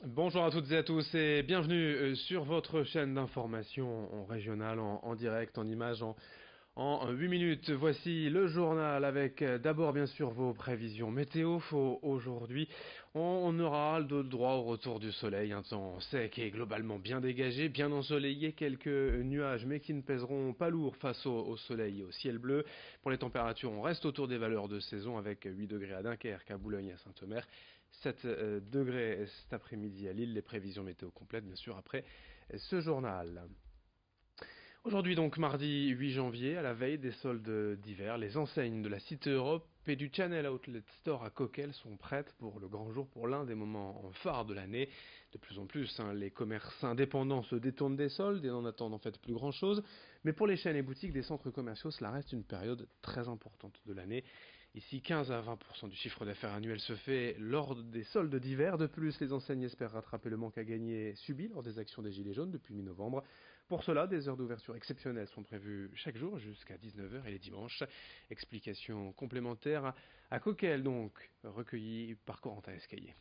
Bonjour à toutes et à tous et bienvenue sur votre chaîne d'information en régional, en direct, en image, en 8 minutes. Voici le journal avec d'abord bien sûr vos prévisions météo. Aujourd'hui, on aura le droit au retour du soleil, un temps sec et globalement bien dégagé, bien ensoleillé, quelques nuages mais qui ne pèseront pas lourd face au soleil et au ciel bleu. Pour les températures, on reste autour des valeurs de saison avec 8 degrés à Dunkerque, à Boulogne et à Saint-Omer. 7 degrés cet après-midi à Lille, les prévisions météo complètes bien sûr après ce journal. Aujourd'hui donc mardi 8 janvier, à la veille des soldes d'hiver, les enseignes de la Cité Europe et du Channel Outlet Store à Coquelles sont prêtes pour le grand jour, pour l'un des moments phares de l'année. De plus en plus, les commerces indépendants se détournent des soldes et n'en attendent en fait plus grand chose. Mais pour les chaînes et boutiques des centres commerciaux, cela reste une période très importante de l'année. Ici, 15 à 20% du chiffre d'affaires annuel se fait lors des soldes d'hiver. De plus, les enseignes espèrent rattraper le manque à gagner subi lors des actions des Gilets jaunes depuis mi-novembre. Pour cela, des heures d'ouverture exceptionnelles sont prévues chaque jour jusqu'à 19h et les dimanches. Explication complémentaire à Coquelles donc, recueillie par Corentin Escaillé.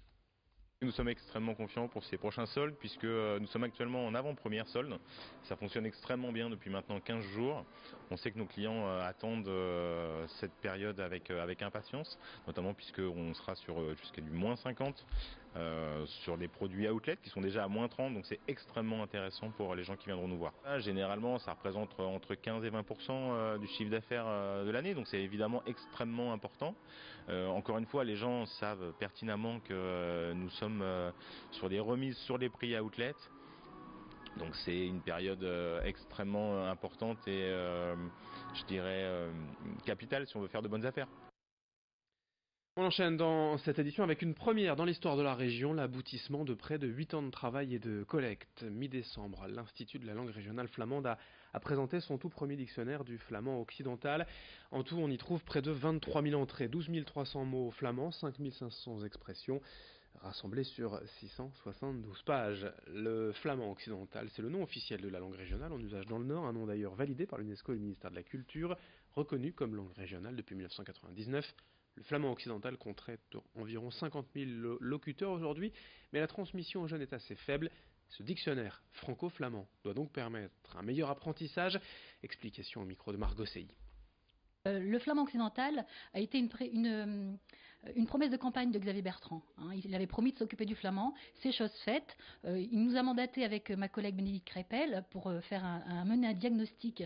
Nous sommes extrêmement confiants pour ces prochains soldes puisque nous sommes actuellement en avant-première solde. Ça fonctionne extrêmement bien depuis maintenant 15 jours. On sait que nos clients attendent cette période avec impatience, notamment puisqu'on sera sur jusqu'à du moins 50 sur des produits outlet qui sont déjà à moins 30, donc c'est extrêmement intéressant pour les gens qui viendront nous voir. Généralement, ça représente entre 15 et 20% du chiffre d'affaires de l'année, donc c'est évidemment extrêmement important. Encore une fois, les gens savent pertinemment que nous sommes sur des remises sur les prix outlet. Donc c'est une période extrêmement importante et je dirais capitale si on veut faire de bonnes affaires. On enchaîne dans cette édition avec une première dans l'histoire de la région, l'aboutissement de près de 8 ans de travail et de collecte. Mi-décembre, l'Institut de la langue régionale flamande a présenté son tout premier dictionnaire du flamand occidental. En tout, on y trouve près de 23 000 entrées, 12 300 mots flamands, 5 500 expressions, rassemblées sur 672 pages. Le flamand occidental, c'est le nom officiel de la langue régionale en usage dans le Nord, un nom d'ailleurs validé par l'UNESCO et le ministère de la Culture, reconnu comme langue régionale depuis 1999. Le flamand occidental compterait environ 50 000 locuteurs aujourd'hui, mais la transmission aux jeunes est assez faible. Ce dictionnaire franco-flamand doit donc permettre un meilleur apprentissage. Explication au micro de Margot Sey. Le flamand occidental a été une promesse de campagne de Xavier Bertrand. Il avait promis de s'occuper du flamand, c'est chose faite. Il nous a mandaté avec ma collègue Bénédicte Crépel pour mener un diagnostic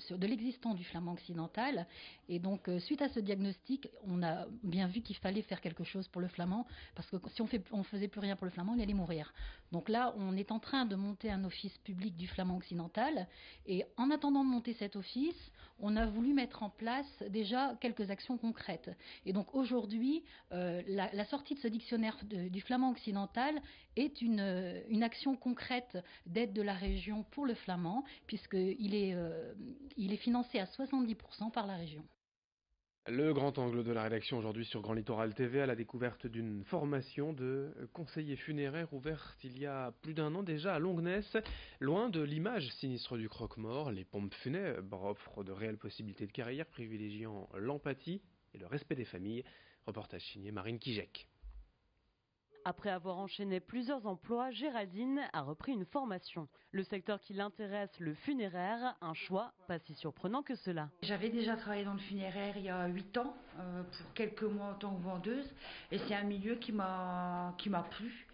de l'existant du flamand occidental. Et donc, suite à ce diagnostic, on a bien vu qu'il fallait faire quelque chose pour le flamand, parce que si on faisait plus rien pour le flamand, il allait mourir. Donc là, on est en train de monter un office public du flamand occidental. Et en attendant de monter cet office, on a voulu mettre en place déjà quelques actions concrètes. Et donc aujourd'hui, la sortie de ce dictionnaire du flamand occidental est une action concrète d'aide de la région pour le flamand, puisqu'il est financé à 70% par la région. Le grand angle de la rédaction aujourd'hui sur Grand Littoral TV à la découverte d'une formation de conseiller funéraire ouverte il y a plus d'un an déjà à Longnes. Loin de l'image sinistre du croque-mort, les pompes funèbres offrent de réelles possibilités de carrière privilégiant l'empathie et le respect des familles. Reportage signé Marine Kijek. Après avoir enchaîné plusieurs emplois, Géraldine a repris une formation. Le secteur qui l'intéresse, le funéraire, un choix pas si surprenant que cela. J'avais déjà travaillé dans le funéraire il y a 8 ans, pour quelques mois en tant que vendeuse, et c'est un milieu qui m'a plu.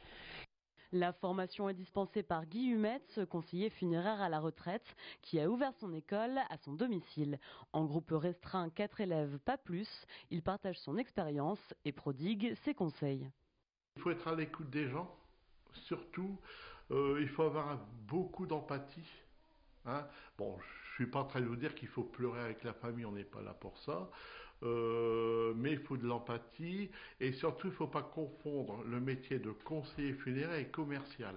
La formation est dispensée par Guy Humetz, conseiller funéraire à la retraite, qui a ouvert son école à son domicile. En groupe restreint, 4 élèves, pas plus. Il partage son expérience et prodigue ses conseils. Il faut être à l'écoute des gens, surtout, il faut avoir beaucoup d'empathie. Bon, je suis pas en train de vous dire qu'il faut pleurer avec la famille, on n'est pas là pour ça, mais il faut de l'empathie et surtout il ne faut pas confondre le métier de conseiller funéraire et commercial.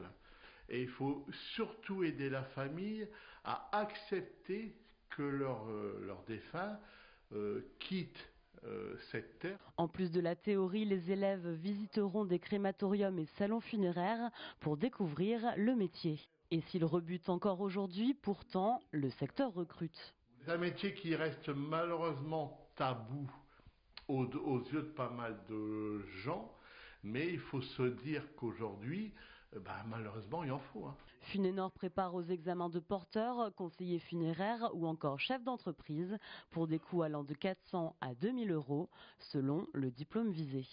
Et il faut surtout aider la famille à accepter que leur défunt quitte cette terre. En plus de la théorie, les élèves visiteront des crématoriums et salons funéraires pour découvrir le métier. Et s'il rebute encore aujourd'hui, pourtant, le secteur recrute. C'est un métier qui reste malheureusement tabou aux yeux de pas mal de gens, mais il faut se dire qu'aujourd'hui, malheureusement, il en faut. Hein. Funénor prépare aux examens de porteur, conseiller funéraire ou encore chef d'entreprise pour des coûts allant de 400 à 2000 euros selon le diplôme visé.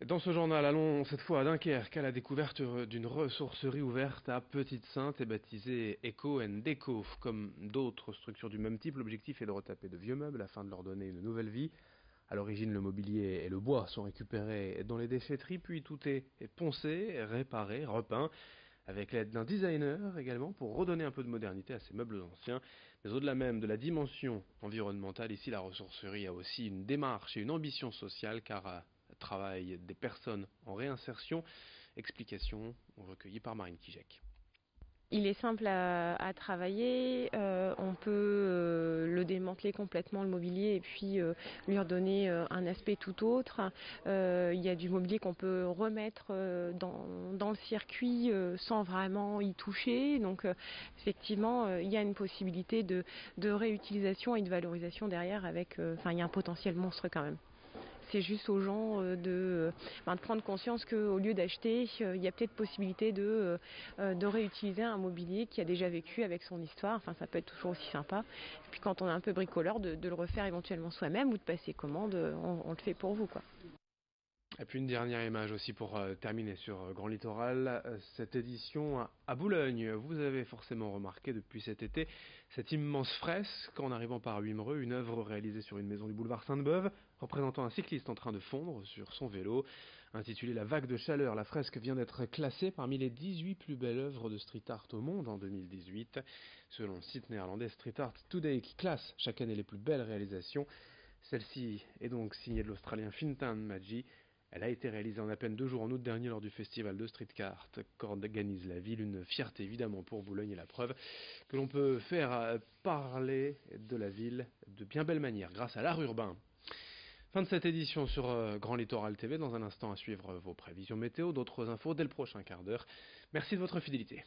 Dans ce journal, allons cette fois à Dunkerque à la découverte d'une ressourcerie ouverte à Petite-Sainte et baptisée Eco & Déco. Comme d'autres structures du même type, l'objectif est de retaper de vieux meubles afin de leur donner une nouvelle vie. À l'origine, le mobilier et le bois sont récupérés dans les déchetteries, puis tout est poncé, réparé, repeint, avec l'aide d'un designer également, pour redonner un peu de modernité à ces meubles anciens. Mais au-delà même de la dimension environnementale, ici la ressourcerie a aussi une démarche et une ambition sociale, car travaille des personnes en réinsertion. Explication recueillie par Marine Kijek. Il est simple à travailler, on peut le démanteler complètement le mobilier et puis lui redonner un aspect tout autre. Il y a du mobilier qu'on peut remettre dans le circuit sans vraiment y toucher. Donc effectivement, il y a une possibilité de réutilisation et de valorisation derrière avec, il y a un potentiel monstre quand même. C'est juste aux gens de prendre conscience qu'au lieu d'acheter, il y a peut-être possibilité de réutiliser un mobilier qui a déjà vécu avec son histoire. Enfin, ça peut être toujours aussi sympa. Et puis quand on est un peu bricoleur, de le refaire éventuellement soi-même ou de passer commande, on le fait pour vous, quoi. Et puis une dernière image aussi pour terminer sur Grand Littoral, cette édition à Boulogne. Vous avez forcément remarqué depuis cet été cette immense fresque en arrivant par Wimereux, une œuvre réalisée sur une maison du boulevard Sainte-Beuve, représentant un cycliste en train de fondre sur son vélo. Intitulée La vague de chaleur, la fresque vient d'être classée parmi les 18 plus belles œuvres de street art au monde en 2018. Selon le site néerlandais Street Art Today qui classe chaque année les plus belles réalisations, celle-ci est donc signée de l'Australien Fintan Maggi. Elle a été réalisée en à peine 2 jours en août dernier lors du festival de street art qu'organise la ville. Une fierté évidemment pour Boulogne et la preuve que l'on peut faire parler de la ville de bien belle manière grâce à l'art urbain. Fin de cette édition sur Grand Littoral TV. Dans un instant à suivre vos prévisions météo, d'autres infos dès le prochain quart d'heure. Merci de votre fidélité.